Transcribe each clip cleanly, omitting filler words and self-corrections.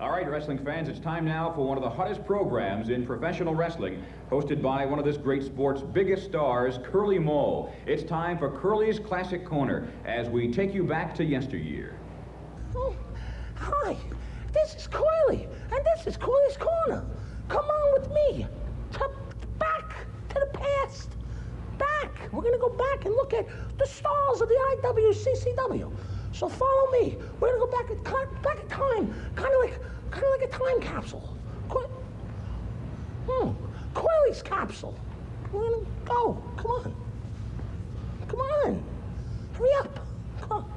All right, wrestling fans, it's time now for one of the hottest programs in professional wrestling, hosted by one of this great sport's biggest stars, Curly Moe. It's time for Curly's Classic Corner as we take you back to yesteryear. Oh, hi, this is Curly, and this is Curly's Corner. Come on with me, back to the past. Back. We're going to go back and look at the stars of the IWCCW. So follow me. We're going to go back in time, kind of like a time capsule. Curly's capsule. We're going to go. Come on. Hurry up. Come on.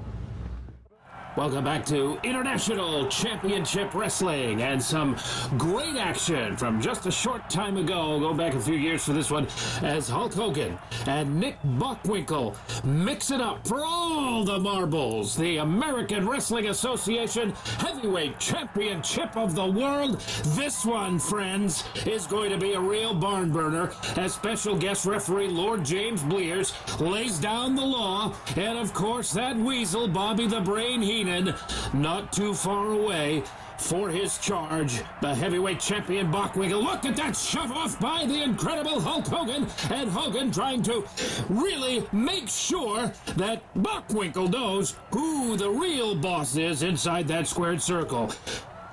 Welcome back to International Championship Wrestling and some great action from just a short time ago. Go back a few years for this one as Hulk Hogan and Nick Bockwinkel mix it up for all the marbles. The American Wrestling Association Heavyweight Championship of the World. This one, friends, is going to be a real barn burner as special guest referee Lord James Blears lays down the law. And of course, that weasel, Bobby the Brain Heenan, not too far away for his charge. The heavyweight champion Bockwinkel. Look at that shove off by the incredible Hulk Hogan, and Hogan trying to really make sure that Bockwinkel knows who the real boss is inside that squared circle.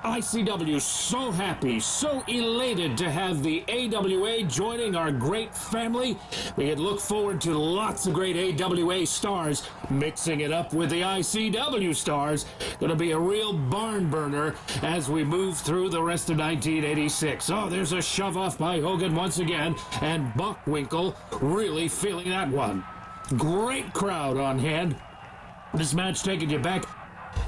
ICW so happy, so elated to have the AWA joining our great family. We can look forward to lots of great AWA stars mixing it up with the ICW stars. Going to be a real barn burner as we move through the rest of 1986. Oh, there's a shove off by Hogan once again, and Bockwinkel really feeling that one. Great crowd on hand. This match taking you back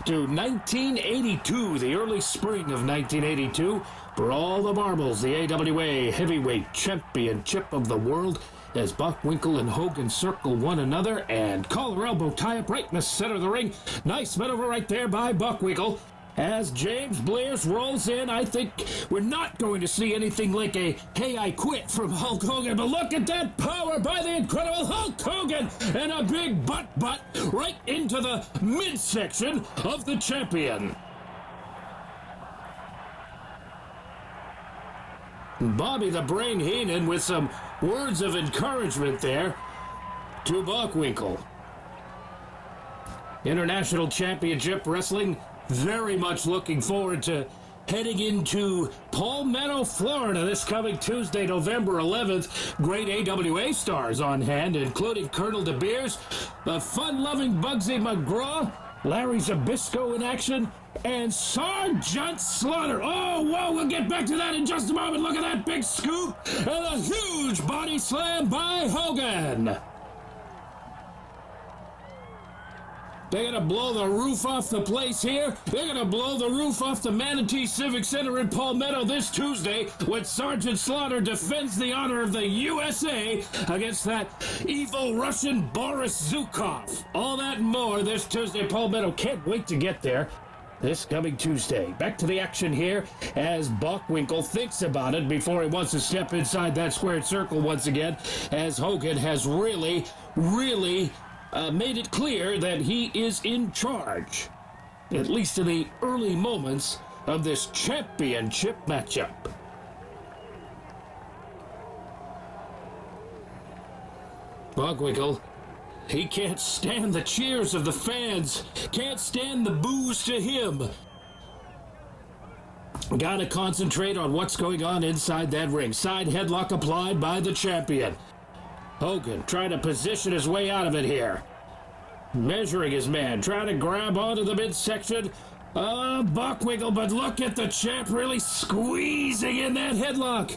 to 1982, the early spring of 1982, for all the marbles, the AWA Heavyweight Championship of the World, as Bockwinkel and Hogan circle one another and collar elbow tie up right in the center of the ring. Nice maneuver right there by Bockwinkel. As James Blears rolls in, I think we're not going to see anything like a "hey, I quit" from Hulk Hogan, but look at that power by the incredible Hulk Hogan, and a big butt right into the midsection of the champion. Bobby the Brain Heenan with some words of encouragement there to Bockwinkel. International Championship Wrestling, very much looking forward to heading into Palmetto, Florida this coming Tuesday, November 11th. Great AWA stars on hand, including Colonel De Beers, the fun-loving Bugsy McGraw, Larry Zbyszko in action, and Sergeant Slaughter. Oh, whoa, we'll get back to that in just a moment. Look at that big scoop and a huge body slam by Hogan. They're going to blow the roof off the place here. They're going to blow the roof off the Manatee Civic Center in Palmetto this Tuesday when Sergeant Slaughter defends the honor of the USA against that evil Russian Boris Zukov. All that and more this Tuesday, Palmetto. Can't wait to get there. This coming Tuesday. Back to the action here as Bockwinkel thinks about it before he wants to step inside that squared circle once again, as Hogan has really made it clear that he is in charge, at least in the early moments of this championship matchup. Bockwinkel, he can't stand the cheers of the fans, can't stand the boos to him. Gotta concentrate on what's going on inside that ring. Side headlock applied by the champion. Hogan trying to position his way out of it here. Measuring his man, trying to grab onto the midsection of Bockwinkel, but look at the champ really squeezing in that headlock.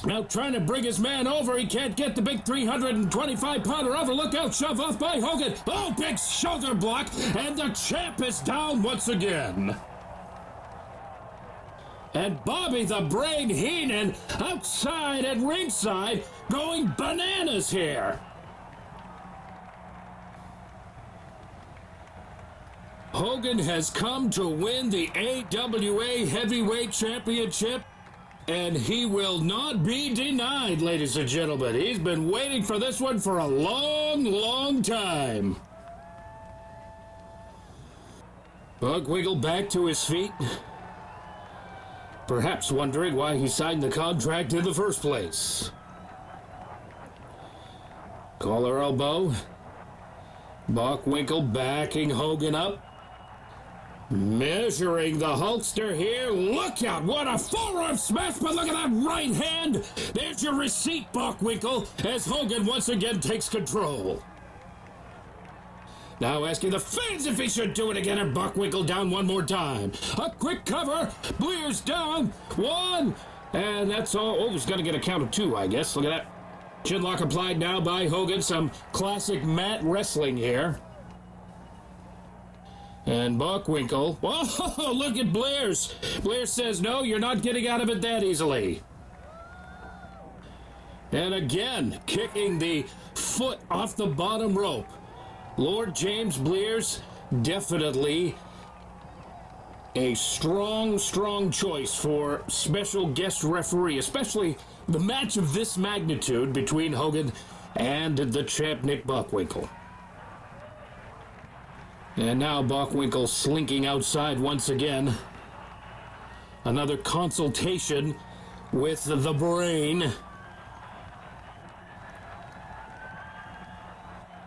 Now trying to bring his man over. He can't get the big 325-pounder over. Look out, shove off by Hogan. Oh, big shoulder block, and the champ is down once again. And Bobby the Brain Heenan outside at ringside going bananas here. Hogan has come to win the AWA Heavyweight Championship, and he will not be denied, ladies and gentlemen. He's been waiting for this one for a long, long time. Bockwinkel back to his feet, perhaps wondering why he signed the contract in the first place. Collar elbow. Bockwinkel backing Hogan up. Measuring the Hulkster here. Look out, what a forearm smash, but look at that right hand. There's your receipt, Bockwinkel, as Hogan once again takes control. Now asking the fans if he should do it again, and Bockwinkel down one more time. A quick cover, Blears down, one, and that's all. Oh, he's gonna get a count of two, I guess. Look at that. Chinlock applied now by Hogan, some classic mat wrestling here. And Bockwinkel, whoa, look at Blears. Blears says, no, you're not getting out of it that easily. And again, kicking the foot off the bottom rope. Lord James Blears, definitely a strong choice for special guest referee, especially the match of this magnitude between Hogan and the champ Nick Bockwinkel. And now Bockwinkel slinking outside once again. Another consultation with the brain.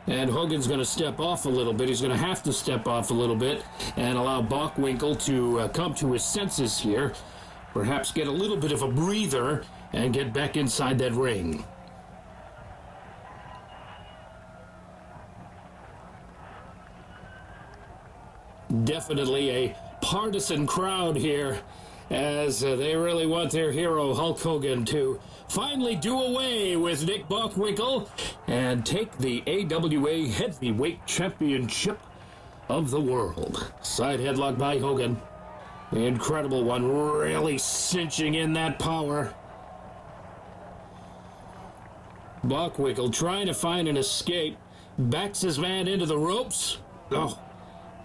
And Hogan's going to step off a little bit. He's going to have to step off a little bit and allow Bockwinkel to come to his senses here. Perhaps get a little bit of a breather and get back inside that ring. Definitely a partisan crowd here, as they really want their hero Hulk Hogan to finally do away with Nick Bockwinkel and take the AWA Heavyweight Championship of the world. Side headlock by Hogan. The incredible one, really cinching in that power. Bockwinkel trying to find an escape. Backs his man into the ropes. Oh.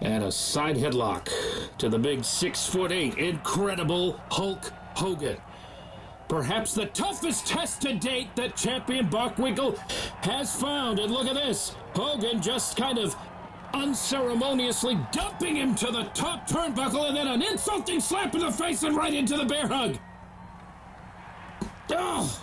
And a side headlock to the big 6'8", incredible Hulk Hogan. Perhaps the toughest test to date that champion Bockwinkel has found. And look at this. Hogan just kind of unceremoniously dumping him to the top turnbuckle, and then an insulting slap in the face and right into the bear hug. Oh!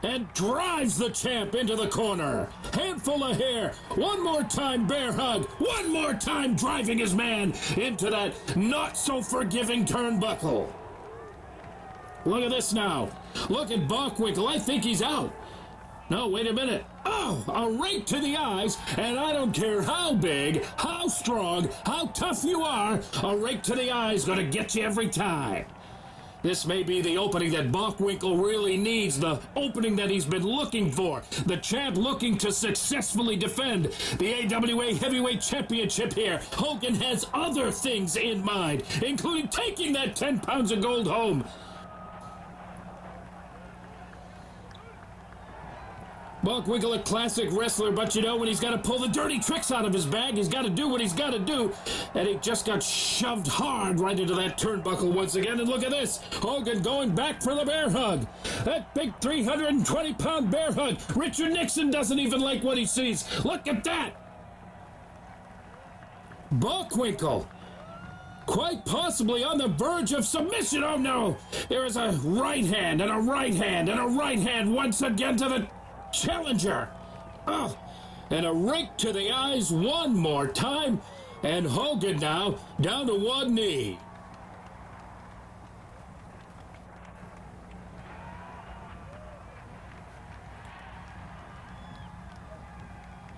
And drives the champ into the corner. Handful of hair. One more time, bear hug. One more time, driving his man into that not-so-forgiving turnbuckle. Look at this now. Look at Bockwinkel. I think he's out. No, wait a minute. Oh, a rake to the eyes, and I don't care how big, how strong, how tough you are, a rake to the eyes is going to get you every time. This may be the opening that Bockwinkel really needs, the opening that he's been looking for. The champ looking to successfully defend the AWA Heavyweight Championship here. Hogan has other things in mind, including taking that 10 pounds of gold home. Bockwinkel, a classic wrestler, but you know, when he's got to pull the dirty tricks out of his bag, he's got to do what he's got to do. And he just got shoved hard right into that turnbuckle once again. And look at this. Hogan going back for the bear hug. That big 320-pound bear hug. Richard Nixon doesn't even like what he sees. Look at that. Bockwinkel, quite possibly on the verge of submission. Oh, no. There is a right hand and a right hand and a right hand once again to the challenger. Oh, and a rake to the eyes one more time, and Hogan now down to one knee.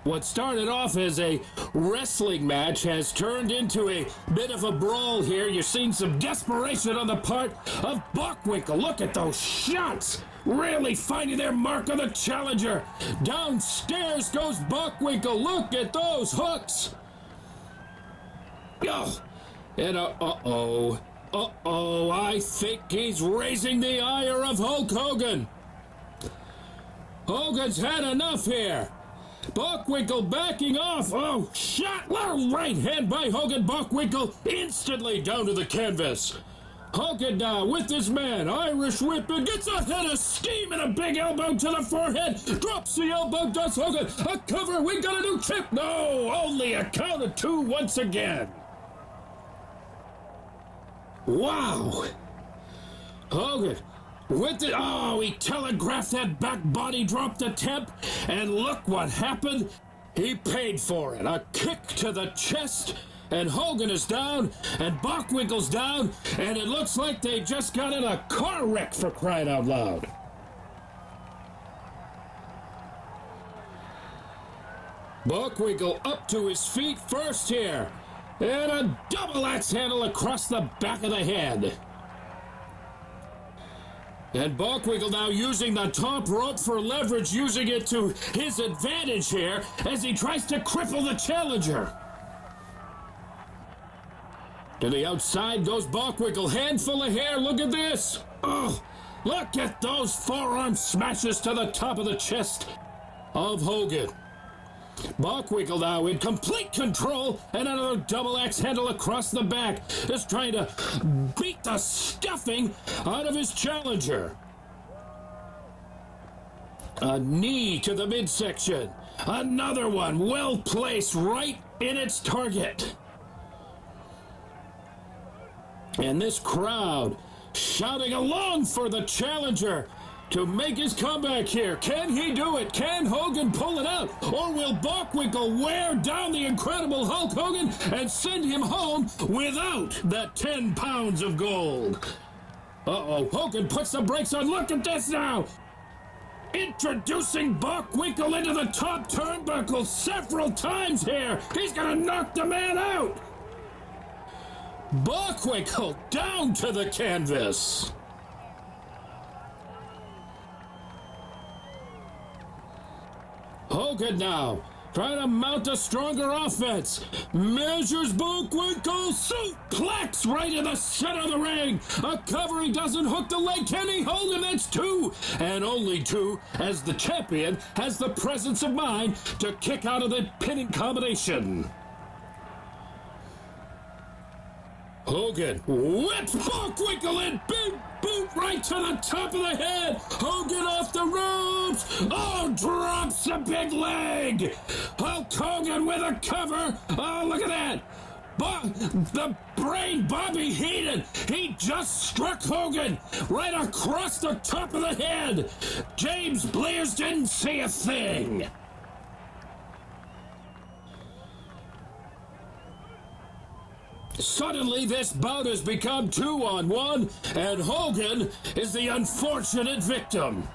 What started off as a wrestling match has turned into a bit of a brawl here. You're seeing some desperation on the part of Bockwinkel. Look at those shots. Really finding their mark on the challenger. Downstairs goes Bockwinkel. Look at those hooks. Oh, and uh-oh, I think he's raising the ire of Hulk Hogan. Hogan's had enough here. Bockwinkel backing off. Oh, shot. Little right hand by Hogan. Bockwinkel instantly down to the canvas. Hogan now with his man. Irish whip and gets a head of steam and a big elbow to the forehead. Drops the elbow, does Hogan. A cover. We got a new chip. No, only a count of two once again. Wow! Hogan with it. Oh, he telegraphed that back body drop attempt, and look what happened. He paid for it. A kick to the chest, and Hogan is down, and Bockwinkel's down, and it looks like they just got in a car wreck, for crying out loud. Bockwinkel up to his feet first here, and a double axe handle across the back of the head. And Bockwinkel now using the top rope for leverage, using it to his advantage here as he tries to cripple the challenger. To the outside goes Bockwinkel, handful of hair, look at this. Oh, look at those forearm smashes to the top of the chest of Hogan. Bockwinkel now in complete control, and another double axe handle across the back, just trying to beat the stuffing out of his challenger. A knee to the midsection. Another one well placed right in its target. And this crowd shouting along for the challenger to make his comeback here. Can he do it? Can Hogan pull it out? Or will Bockwinkel wear down the incredible Hulk Hogan and send him home without that 10 pounds of gold? Uh-oh, Hogan puts the brakes on. Look at this now. Introducing Bockwinkel into the top turnbuckle several times here. He's gonna knock the man out. Bockwinkel down to the canvas. Hogan now, trying to mount a stronger offense. Measures Bockwinkel, suplex right in the center of the ring. A cover, he doesn't hook the leg. Can he hold him? That's 2, and only 2, as the champion has the presence of mind to kick out of the pinning combination. Hogan whips Bockwinkel in, big boot right to the top of the head. Hogan off the ropes. Oh, drops the big leg. Hulk Hogan with a cover. Oh, look at that. The brain Bobby Heenan. He just struck Hogan right across the top of the head. James Blears didn't see a thing. Suddenly, this bout has become 2-on-1, and Hogan is the unfortunate victim.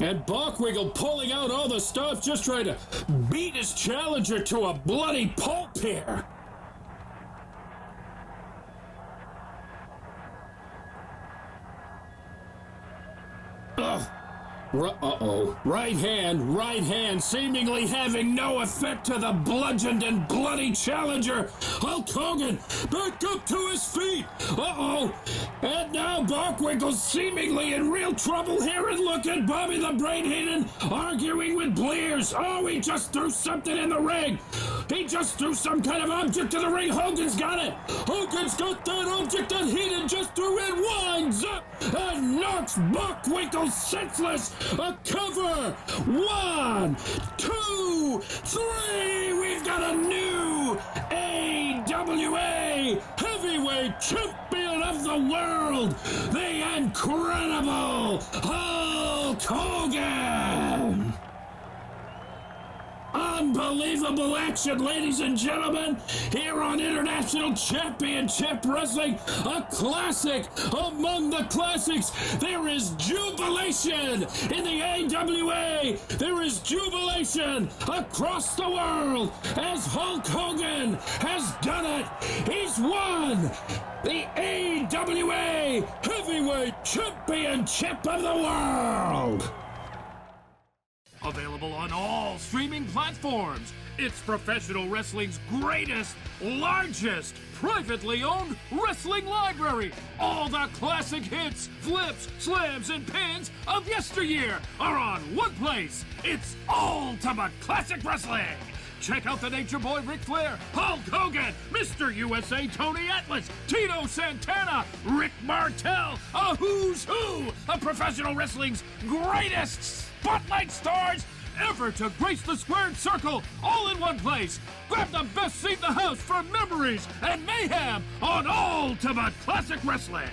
And Bockwinkel pulling out all the stuff, just trying to beat his challenger to a bloody pulp here. Uh-oh. Right hand, seemingly having no effect to the bludgeoned and bloody challenger. Hulk Hogan back up to his feet. Uh-oh. And now Bockwinkel's seemingly in real trouble here. And look at Bobby the Brain Heenan arguing with Blears. Oh, he just threw something in the ring. He just threw some kind of object to the ring. Hogan's got it. Hogan's got that object that Heenan just threw in. Winds up and knocks Bockwinkel senseless. A cover. 1, 2, 3. We've got a new AWA heavyweight champion of the world, the incredible Hulk Hogan. Unbelievable action, ladies and gentlemen, here on International Championship Wrestling, a classic among the classics. There is jubilation in the AWA. There is jubilation across the world as Hulk Hogan has done it. He's won the AWA Heavyweight Championship of the world. Available on all streaming platforms. It's professional wrestling's greatest, largest, privately owned wrestling library. All the classic hits, flips, slams, and pins of yesteryear are on one place. It's Ultimate Classic Wrestling. Check out the Nature Boy Ric Flair, Hulk Hogan, Mr. USA Tony Atlas, Tito Santana, Rick Martel, a who's who of professional wrestling's greatest spotlight stars ever to grace the squared circle, all in one place. Grab the best seat in the house for memories and mayhem on Ultimate Classic Wrestling.